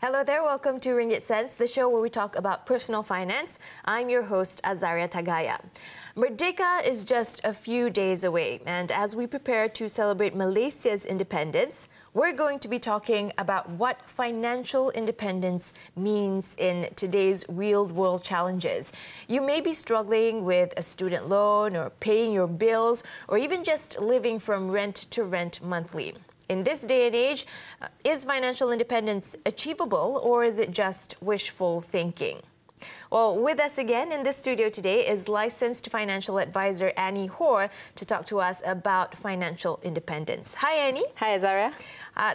Hello there, welcome to Ringgit Sense, the show where we talk about personal finance. I'm your host, Azaria Tagaya. Merdeka is just a few days away, and as we prepare to celebrate Malaysia's independence, we're going to be talking about what financial independence means in today's real-world challenges. You may be struggling with a student loan or paying your bills, or even just living from rent to rent monthly. In this day and age, is financial independence achievable, or is it just wishful thinking? Well, with us again in the studio today is licensed financial advisor Annie Hoare to talk to us about financial independence. Hi, Annie. Hi, Azaria.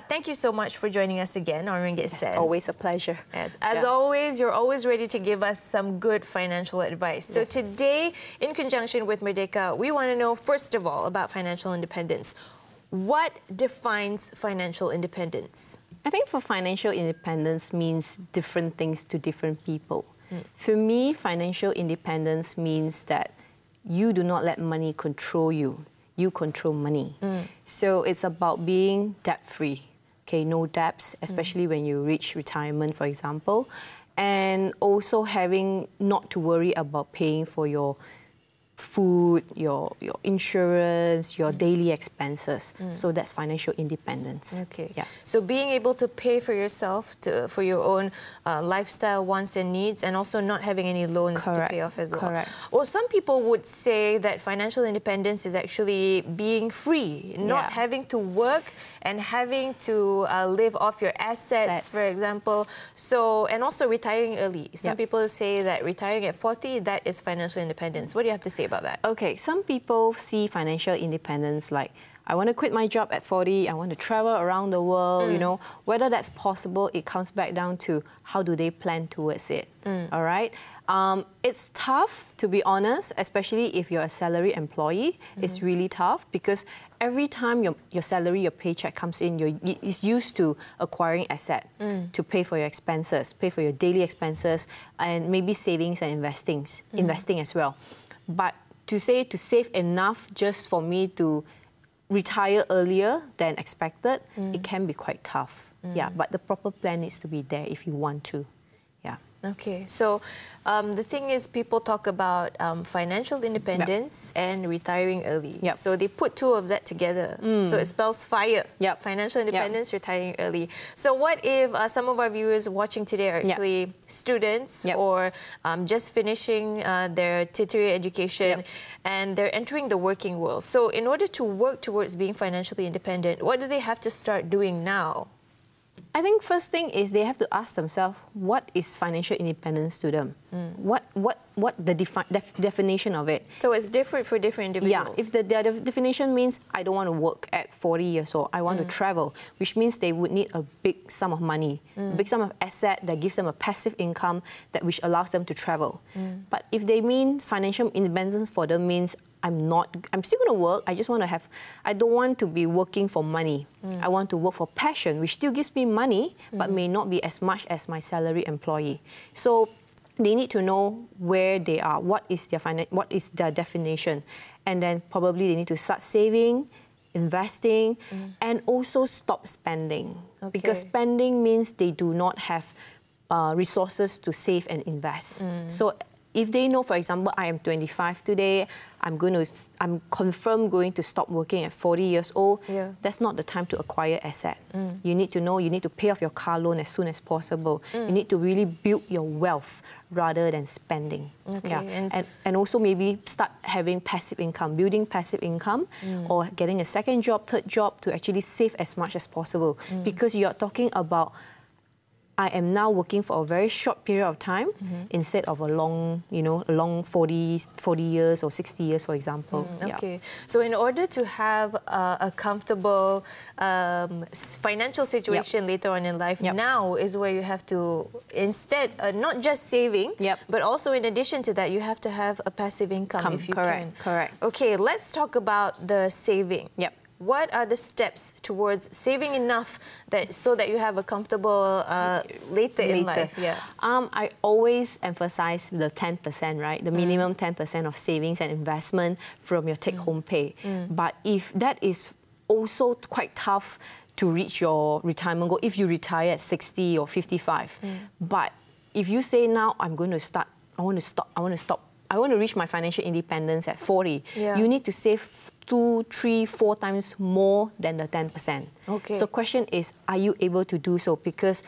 Thank you so much for joining us again on Ringgit Sense. Always a pleasure. Yes. As always, you're always ready to give us some good financial advice. So today, in conjunction with Merdeka, we want to know, first of all, about financial independence. What defines financial independence? I think for financial independence means different things to different people. For me, financial independence means that you do not let money control you. You control money. So it's about being debt-free. Okay, no debts, especially when you reach retirement, for example. And also having not to worry about paying for your food, your insurance, your daily expenses. So that's financial independence. Okay. Yeah. So being able to pay for yourself, for your own lifestyle wants and needs, and also not having any loans to pay off as well. Correct. Well, some people would say that financial independence is actually being free, not having to work and having to live off your assets, for example. So, and also retiring early. Some people say that retiring at 40, that is financial independence. What do you have to say about that? Okay, some people see financial independence like, I want to quit my job at 40, I want to travel around the world, you know. Whether that's possible, it comes back down to how do they plan towards it, all right? It's tough, to be honest, especially if you're a salary employee. It's really tough because every time your salary, your paycheck comes in, it's used to acquiring asset to pay for your expenses, pay for your daily expenses, and maybe savings and investing as well. But to save enough just for me to retire earlier than expected, it can be quite tough. Yeah, but the proper plan needs to be there if you want to. Yeah. Okay, so the thing is, people talk about financial independence and retiring early. So they put two of that together. So it spells FIRE. Financial independence, retiring early. So what if some of our viewers watching today are actually students or just finishing their tertiary education and they're entering the working world? So in order to work towards being financially independent, what do they have to start doing now? I think first thing is they have to ask themselves, what is financial independence to them? What the definition of it? So it's different for different individuals. Yeah, if the definition means I don't want to work at 40 years old, I want to travel, which means they would need a big sum of money, a big sum of asset that gives them a passive income which allows them to travel. But if they mean financial independence for them means I'm still going to work, I don't want to be working for money. I want to work for passion, which still gives me money, but may not be as much as my salary employee. So they need to know where they are, what is their definition. And then probably they need to start saving, investing, and also stop spending. Because spending means they do not have resources to save and invest. So if they know, for example, I am 25 today, I'm confirmed going to stop working at 40 years old, that's not the time to acquire asset. You need to know, you need to pay off your car loan as soon as possible. You need to really build your wealth rather than spending. And also maybe start having passive income, building passive income, or getting a second job, third job to actually save as much as possible. Because you're talking about I am now working for a very short period of time instead of a long, a long 40 years or 60 years, for example. Okay. So in order to have a comfortable financial situation later on in life, now is where you have to, instead, not just saving, but also in addition to that, you have to have a passive income if you can. Correct. Okay, let's talk about the saving. What are the steps towards saving enough so that you have a comfortable later in life? I always emphasize the 10%, right? The minimum 10% of savings and investment from your take-home pay. But if that is also quite tough to reach your retirement goal if you retire at 60 or 55. But if you say now I'm going to start, I want to reach my financial independence at 40, you need to save 2, 3, 4 times more than the 10%. Okay. So question is, are you able to do so? Because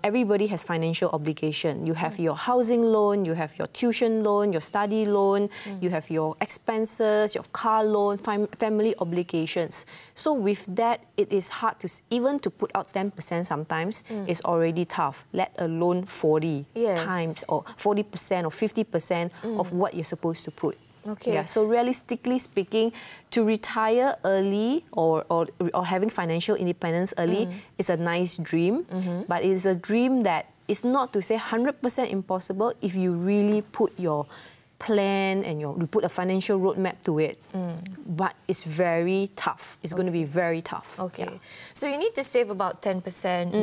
everybody has financial obligation. You have your housing loan, you have your tuition loan, your study loan, you have your expenses, your car loan, family obligations. So with that, it is hard to, even to put out 10% sometimes is already tough, let alone 40 times or 40% or 50% of what you're supposed to put. Okay. Yeah, so realistically speaking, to retire early or having financial independence early is a nice dream, but it is a dream that is not to say 100% impossible if you really put your plan and you put a financial roadmap to it. But it's very tough. It's going to be very tough. Okay. Yeah. So you need to save about 10%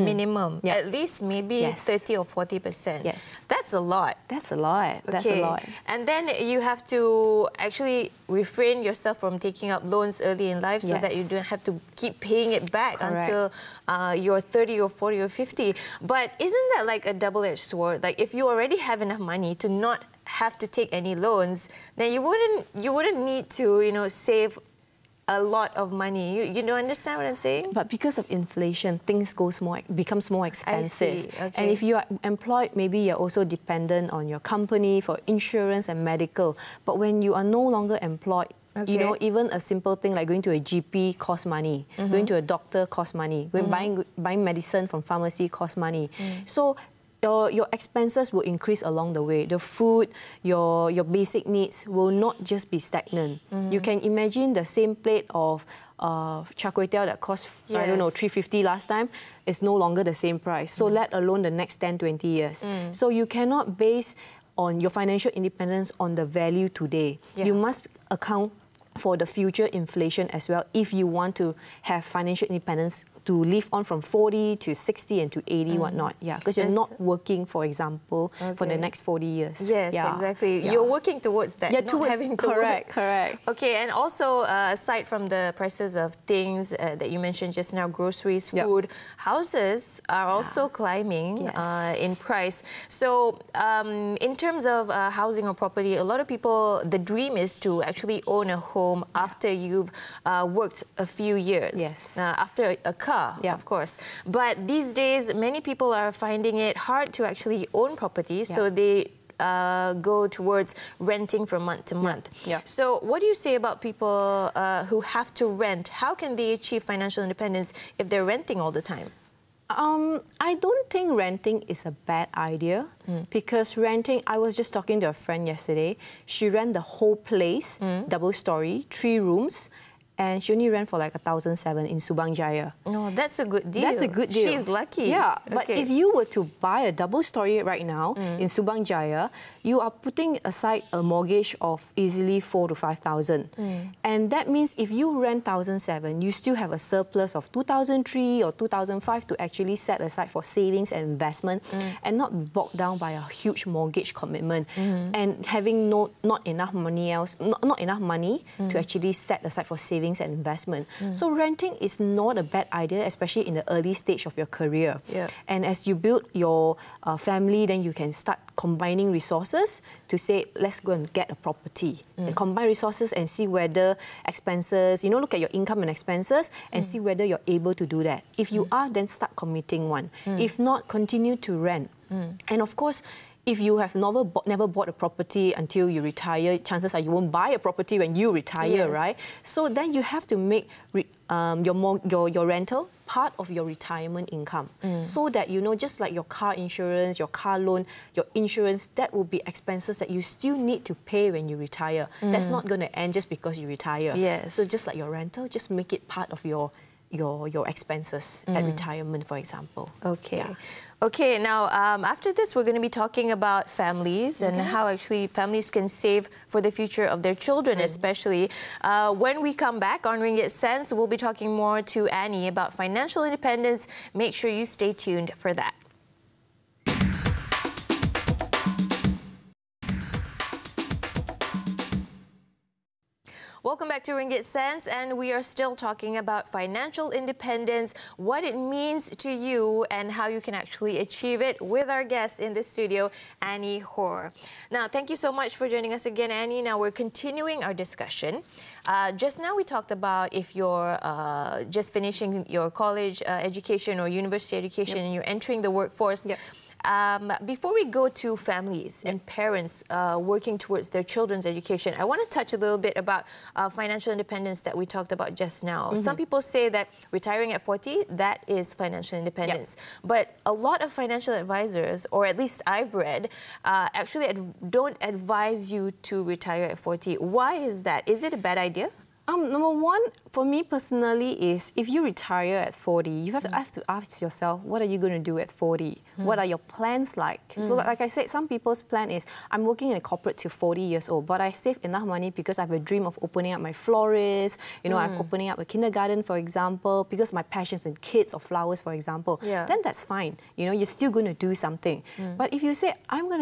minimum, at least maybe 30 or 40%. Yes. That's a lot. That's a lot. That's a lot. And then you have to actually refrain yourself from taking up loans early in life so that you don't have to keep paying it back until you're 30 or 40 or 50. But isn't that like a double-edged sword? Like if you already have enough money to not have to take any loans, then you wouldn't need to, you know, save a lot of money. You don't understand what I'm saying? But because of inflation, things becomes more expensive. I see. Okay. And if you are employed, maybe you're also dependent on your company for insurance and medical. But when you are no longer employed, you know, even a simple thing like going to a GP costs money, going to a doctor costs money, buying medicine from pharmacy costs money. So your expenses will increase along the way. The food, your basic needs will not just be stagnant. You can imagine the same plate of char kway teow that cost, I don't know, 350 last time, is no longer the same price. So let alone the next 10, 20 years. So you cannot base on your financial independence on the value today. You must account for the future inflation as well if you want to have financial independence to live on from 40 to 60 and to 80, whatnot. Yeah, because you're not working, for example, for the next 40 years. Yes, exactly. You're working towards that. Not having to work. Correct. Okay, and also aside from the prices of things that you mentioned just now, groceries, food, houses are also climbing in price. So in terms of housing or property, a lot of people, the dream is to actually own a home after you've worked a few years. Yes. After a car. Of course. But these days, many people are finding it hard to actually own properties, so they go towards renting from month to month. So what do you say about people who have to rent? How can they achieve financial independence if they're renting all the time? I don't think renting is a bad idea because renting, I was just talking to a friend yesterday, she rent the whole place, double story, 3 rooms, and she only rent for like 1,700 in Subang Jaya. Oh, that's a good deal. That's a good deal. She's lucky. Yeah, but if you were to buy a double story right now in Subang Jaya, you are putting aside a mortgage of easily 4,000 to 5,000. And that means if you rent 1,700, you still have a surplus of 2,300 or 2,500 to actually set aside for savings and investment and not be bogged down by a huge mortgage commitment and having not enough money to actually set aside for savings and investment. So renting is not a bad idea, especially in the early stage of your career. And as you build your family, then you can start combining resources to say, let's go and get a property. And combine resources and see whether expenses, you know, look at your income and expenses and see whether you're able to do that. If you are, then start committing one. If not, continue to rent. And of course, if you have never bought a property until you retire, chances are you won't buy a property when you retire, right? So then you have to make your rental part of your retirement income so that, you know, just like your car insurance, your car loan, your insurance, that will be expenses that you still need to pay when you retire. That's not going to end just because you retire. So just like your rental, just make it part of your expenses at retirement, for example. Okay, now after this, we're going to be talking about families and how actually families can save for the future of their children, especially. When we come back on Ringgit Sense, we'll be talking more to Annie about financial independence. Make sure you stay tuned for that. Welcome back to Ringgit Sense, and we are still talking about financial independence, what it means to you and how you can actually achieve it with our guest in the studio, Annie Hoare. Now, thank you so much for joining us again, Annie. Now, we're continuing our discussion. Just now we talked about if you're just finishing your college education or university education and you're entering the workforce. Before we go to families and parents working towards their children's education, I want to touch a little bit about financial independence that we talked about just now. Some people say that retiring at 40, that is financial independence. But a lot of financial advisors, or at least I've read, actually don't advise you to retire at 40. Why is that? Is it a bad idea? Number one, for me personally, is if you retire at 40, you have to ask yourself, what are you going to do at 40? What are your plans like? So like I said, some people's plan is, I'm working in a corporate till 40 years old, but I save enough money because I have a dream of opening up my florist, you know, I'm opening up a kindergarten, for example, because my passion's in kids or flowers, for example. Then that's fine. You know, you're still going to do something. But if you say, I'm not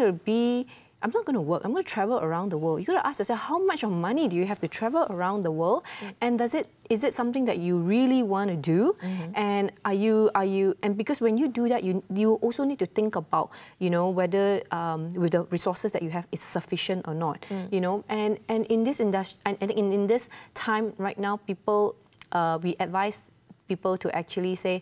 going to work, I'm going to travel around the world. You've got to ask yourself, how much of money do you have to travel around the world? And is it something that you really want to do? And and because when you do that, you also need to think about, you know, whether with the resources that you have, it's sufficient or not. You know, and in this industry, and in this time right now, we advise people to actually say,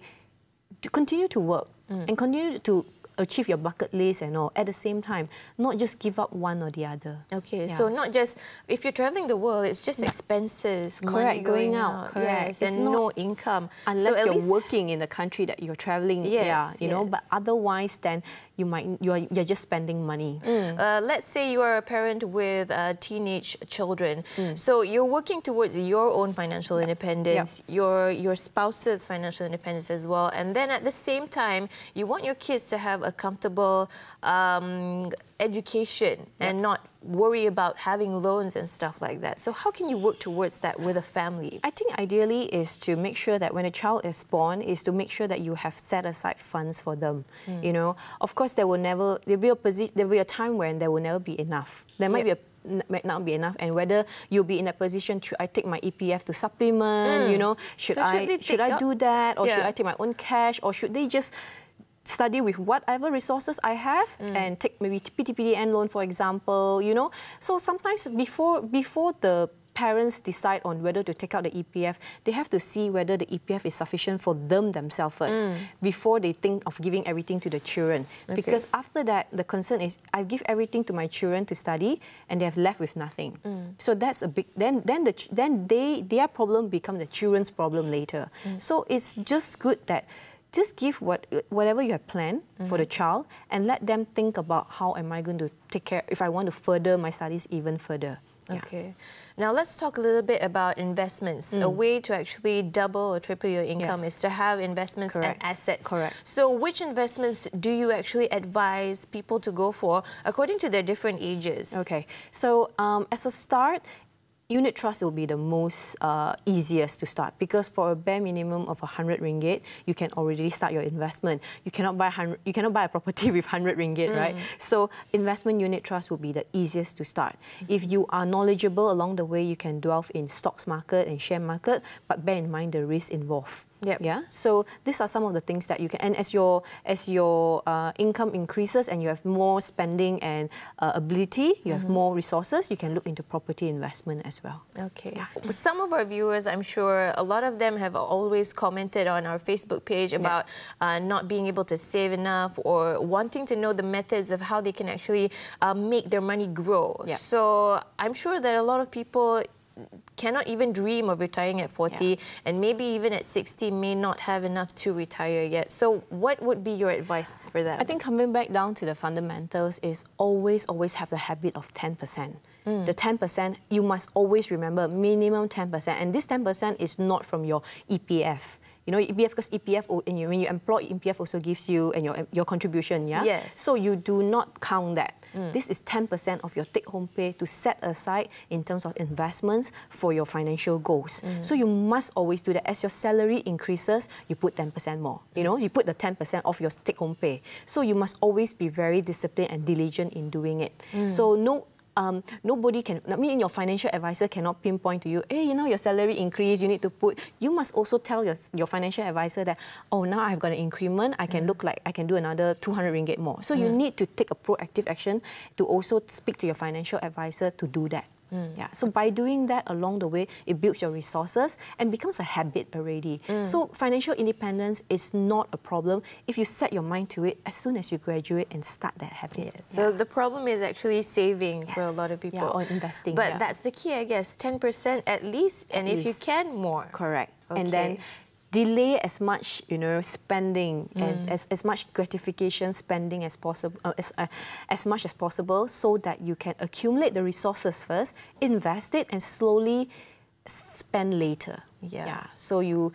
to continue to work and continue to achieve your bucket list and all at the same time, not just give up one or the other. Okay, so not just, if you're traveling the world, it's just expenses, money going out, and no income. Unless you're working in the country that you're traveling, you know, but otherwise then you're just spending money. Let's say you are a parent with teenage children. So you're working towards your own financial independence, your spouse's financial independence as well, and then at the same time, you want your kids to have a comfortable education and not worry about having loans and stuff like that. So how can you work towards that with a family? I think ideally is to make sure that when a child is born, is to make sure that you have set aside funds for them. You know, of course, there'll be a time when there will never be enough. There might not be enough, and whether you'll be in that position, should I take my EPF to supplement? You know, should I do that, or should I take my own cash, or should they just study with whatever resources I have and take maybe PTPDN loan, for example, you know. So sometimes before the parents decide on whether to take out the EPF, they have to see whether the EPF is sufficient for themselves first before they think of giving everything to the children. Because after that, the concern is, I give everything to my children to study and they have left with nothing. So that's a big, then their problem becomes the children's problem later. So it's just good that just give whatever you have planned for the child and let them think about how am I going to take care if I want to further my studies even further. Okay. Now let's talk a little bit about investments. A way to actually double or triple your income is to have investments and assets. So which investments do you actually advise people to go for according to their different ages? Okay. So as a start, unit trust will be the most easiest to start, because for a bare minimum of 100 ringgit, you can already start your investment. You cannot buy a property with 100 ringgit, right? So investment unit trust will be the easiest to start. If you are knowledgeable along the way, you can delve in stocks market and share market, but bear in mind the risk involved. So these are some of the things that you can, and as your income increases and you have more spending and ability, you have more resources, you can look into property investment as well. Okay. Some of our viewers, I'm sure, a lot of them have always commented on our Facebook page about not being able to save enough or wanting to know the methods of how they can actually make their money grow. So I'm sure that a lot of people cannot even dream of retiring at 40 and maybe even at 60 may not have enough to retire yet. So what would be your advice for them? I think coming back down to the fundamentals is always have the habit of 10%. The 10%, you must always remember minimum 10%, and this 10% is not from your EPF. You know, EPF, because EPF, when you employ, EPF also gives you and your contribution, So you do not count that. This is 10% of your take-home pay to set aside in terms of investments for your financial goals. So you must always do that. As your salary increases, you put 10% more. You know, you put the 10% of your take-home pay. So you must always be very disciplined and diligent in doing it. So nobody can, I mean, your financial advisor cannot pinpoint to you, hey, you know, your salary increase, you need to put, you must also tell your financial advisor that, oh, now I've got an increment, I can look like I can do another 200 ringgit more. So you need to take a proactive action to also speak to your financial advisor to do that. Yeah. So by doing that along the way, it builds your resources and becomes a habit already. So financial independence is not a problem if you set your mind to it as soon as you graduate and start that habit. Yes. So the problem is actually saving for a lot of people. Or investing. But that's the key, I guess, 10% at least, and if you can, more. Correct. Okay. And then delay as much, you know, spending and as much gratification spending as possible, as much as possible, so that you can accumulate the resources first, invest it, and slowly spend later. Yeah. So you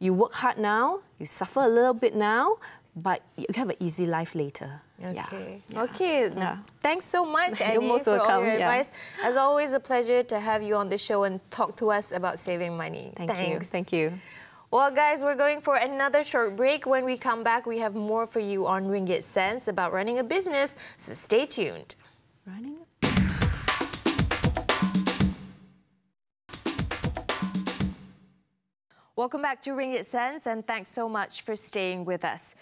work hard now, you suffer a little bit now, but you have an easy life later. Okay. Okay. Thanks so much, Annie, You're most for welcome. all your advice. As always, a pleasure to have you on the show and talk to us about saving money. Thanks. Thank you. Well, guys, we're going for another short break. When we come back, we have more for you on Ringgit Sense about running a business, so stay tuned. Welcome back to Ringgit Sense, and thanks so much for staying with us.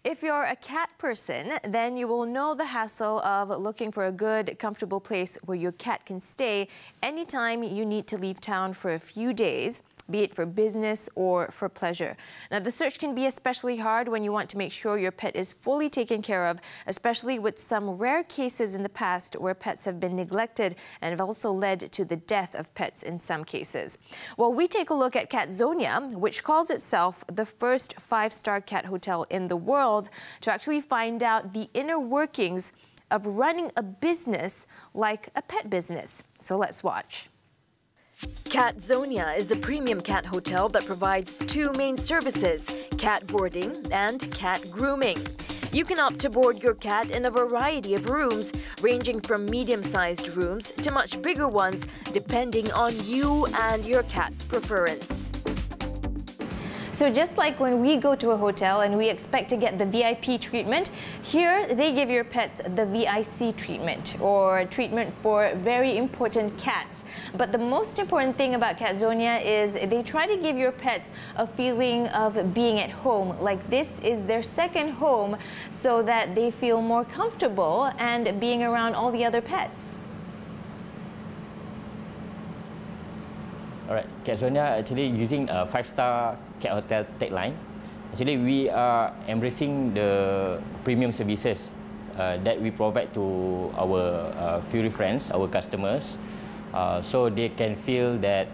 If you're a cat person, then you will know the hassle of looking for a good, comfortable place where your cat can stay anytime you need to leave town for a few days, be it for business or for pleasure. Now, the search can be especially hard when you want to make sure your pet is fully taken care of, especially with some rare cases in the past where pets have been neglected and have also led to the death of pets in some cases. Well, we take a look at Catzonia, which calls itself the first 5-star cat hotel in the world, to actually find out the inner workings of running a business like a pet business. So let's watch. Catzonia is a premium cat hotel that provides 2 main services, cat boarding and cat grooming. You can opt to board your cat in a variety of rooms, ranging from medium-sized rooms to much bigger ones, depending on you and your cat's preference. So just like when we go to a hotel and we expect to get the VIP treatment, here they give your pets the VIC treatment, or treatment for very important cats. But the most important thing about Catzonia is they try to give your pets a feeling of being at home, like this is their second home, so that they feel more comfortable and being around all the other pets. Alright, Catzonia actually using a 5-star cat hotel tagline. Actually, we are embracing the premium services that we provide to our furry friends, our customers, so they can feel that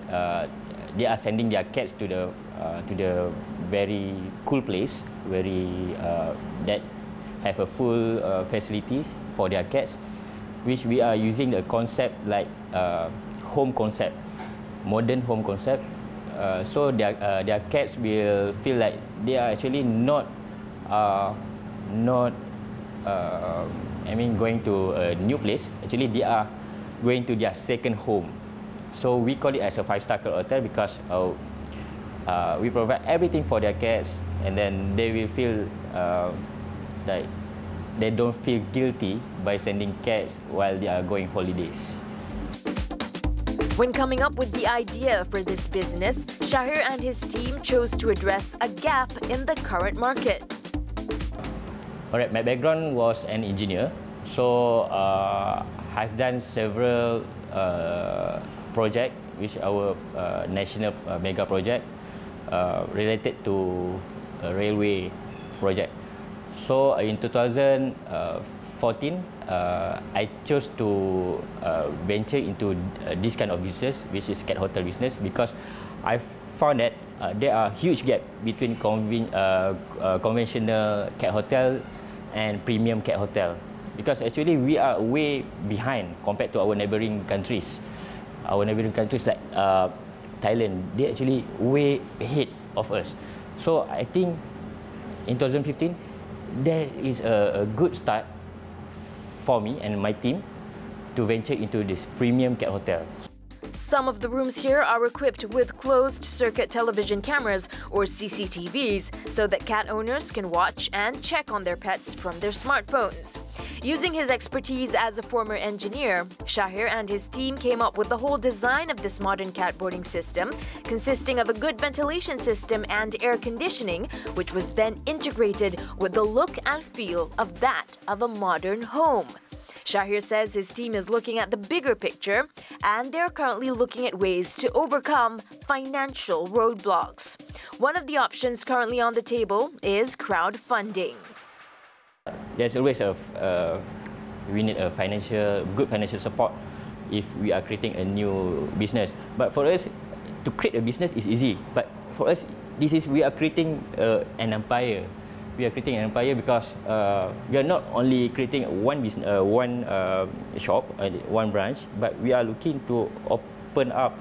they are sending their cats to the very cool place, that have a full facilities for their cats, which we are using the concept like home concept. Modern home concept, so their cats will feel like they are actually not going to a new place. Actually, they are going to their second home. So we call it as a 5-star hotel because we provide everything for their cats, and then they will feel like they don't feel guilty by sending cats while they are going holidays. When coming up with the idea for this business, Shahir and his team chose to address a gap in the current market. Alright, my background was an engineer, so I've done several projects, which our national mega project related to a railway project. So in 2014, I chose to venture into this kind of business, which is cat hotel business, because I found that there are huge gap between conventional cat hotel and premium cat hotel, because actually we are way behind compared to our neighboring countries. Our neighboring countries like Thailand, they actually way ahead of us. So I think in 2015, that is a good start for me and my team to venture into this premium cat hotel. Some of the rooms here are equipped with closed-circuit television cameras or CCTVs so that cat owners can watch and check on their pets from their smartphones. Using his expertise as a former engineer, Shahir and his team came up with the whole design of this modern cat boarding system, consisting of a good ventilation system and air conditioning, which was then integrated with the look and feel of that of a modern home. Shahir says his team is looking at the bigger picture and they're currently looking at ways to overcome financial roadblocks. One of the options currently on the table is crowdfunding. There's always we need a good financial support if we are creating a new business. But for us, to create a business is easy. But for us, we are creating an empire. We are creating an empire because we are not only creating one business, one shop, one branch, but we are looking to open up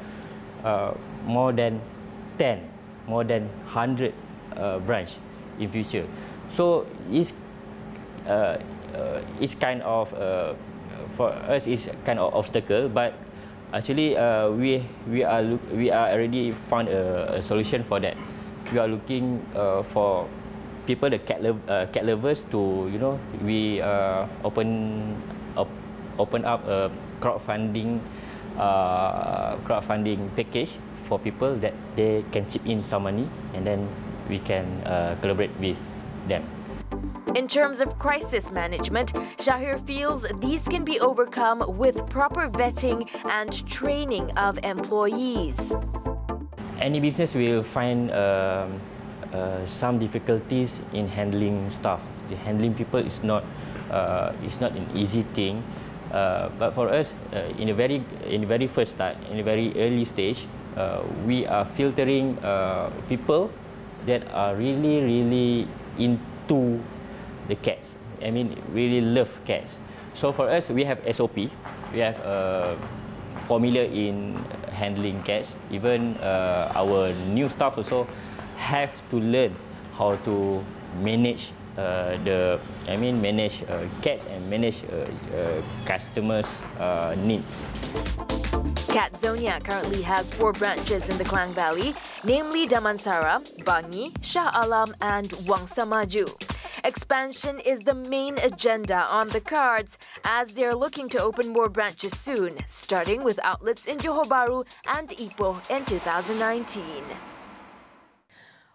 more than 10, more than 100 branch in future. So it's kind of for us it's kind of obstacle, but actually we are already found a solution for that. We are looking for people, the cat lovers, to we open up a crowdfunding package for people that they can chip in some money and then we can collaborate with them. In terms of crisis management, Shahir feels these can be overcome with proper vetting and training of employees. Any business will find some difficulties in handling staff. Handling people is not an easy thing. But for us, in the very first start, in the very early stage, we are filtering people that are really into the cats. I mean, really love cats. So for us, we have SOP. We have a formula in handling cats. Even our new staff also have to learn how to manage manage cats and manage customers' needs. Cat Zonia currently has 4 branches in the Klang Valley, namely Damansara, Bangi, Shah Alam and Wangsa Maju. Expansion is the main agenda on the cards as they're looking to open more branches soon, starting with outlets in Johor Bahru and Ipoh in 2019.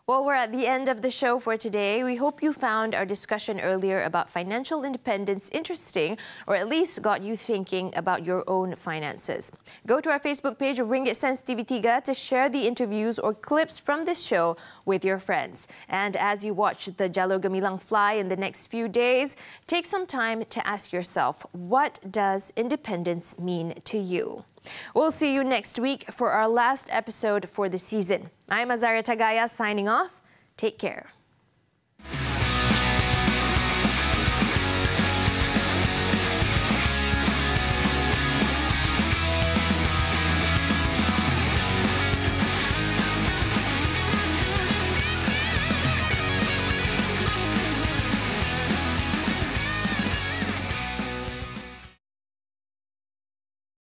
Well, we're at the end of the show for today. We hope you found our discussion earlier about financial independence interesting, or at least got you thinking about your own finances. Go to our Facebook page of Ringgit Sense TV3 to share the interviews or clips from this show with your friends. And as you watch the Jalur Gemilang fly in the next few days, take some time to ask yourself, what does independence mean to you? We'll see you next week for our last episode for the season. I'm Azaria Tagaya signing off. Take care.